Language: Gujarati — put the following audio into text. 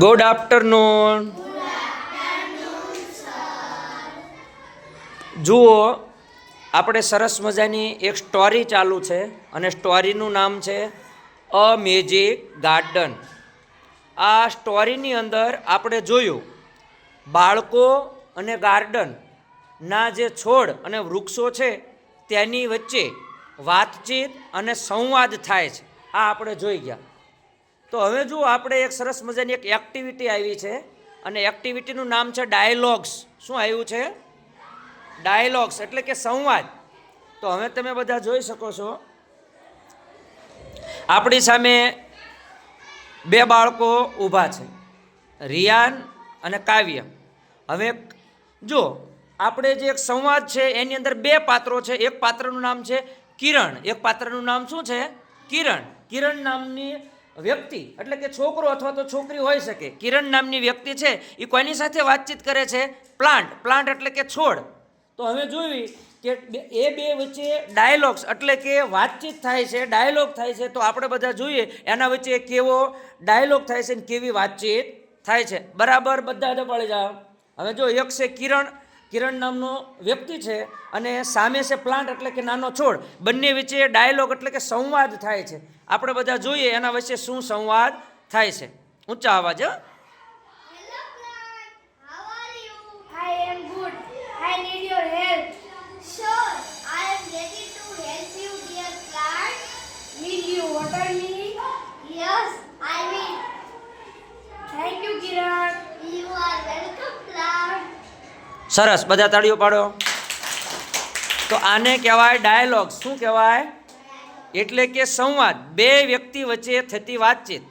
Good afternoon. જુઓ, આપણે સરસ મજાની એક સ્ટોરી ચાલુ છે અને સ્ટોરીનું નામ છે અ મેજિક ગાર્ડન. આ સ્ટોરીની અંદર આપણે જોયું બાળકો અને ગાર્ડનના જે છોડ અને વૃક્ષો છે તેની વચ્ચે વાતચીત અને સંવાદ થાય છે. આ આપણે જોઈ ગયા. તો હવે જુઓ, આપણે એક સરસ મજાની એક એક્ટિવિટી આવી છે અને એક્ટિવિટીનું નામ છે ડાયલોગ્સ. શું આવ્યું છે? ડાયલોગ્સ એટલે કે સંવાદ. તો હવે તમે બધા જોઈ શકો છો, આપણી સામે બે બાળકો ઊભા છે, રિયાન અને કાવ્ય. હવે જો આપણે જે એક સંવાદ છે એની અંદર બે પાત્રો છે. એક પાત્રનું નામ છે કિરણ. એક પાત્રનું નામ શું છે? કિરણ. કિરણ નામની વ્યક્તિ એટલે કે છોકરો અથવા તો છોકરી હોઈ શકે. કિરણ નામની વ્યક્તિ છે એ કોઈની સાથે વાતચીત કરે છે? પ્લાન્ટ. પ્લાન્ટ એટલે કે છોડ. તો હવે જોયું કે એ બે વચ્ચે ડાયલોગ્સ એટલે કે વાતચીત થાય છે, ડાયલોગ થાય છે. તો આપણે બધા જોઈએ એના વચ્ચે કેવો ડાયલોગ થાય છે ને કેવી વાતચીત થાય છે. બરાબર? બધા પડી જાઓ. હવે જો, એક છે કિરણ. કિરણ નામનો વ્યક્તિ છે અને સામે છે પ્લાન્ટ એટલે કે નાનો છોડ. બંને વચ્ચે ડાયલોગ એટલે કે સંવાદ થાય છે. આપણે બધા જોઈએ એના વચ્ચે શું સંવાદ થાય છે. ઊંચા અવાજ. Hello plant, how are you? I am good. I need your help. Sure, I am ready to help you, dear plant. Will you water me? Yes, I will. Thank you, Kiran. You are welcome, plant. સરસ, બધા તાળીઓ પાડો. તો આને કહેવાય ડાયલોગ. શું કહેવાય? એટલે કે સંવાદ. બે વ્યક્તિ વચ્ચે થતી વાતચીત.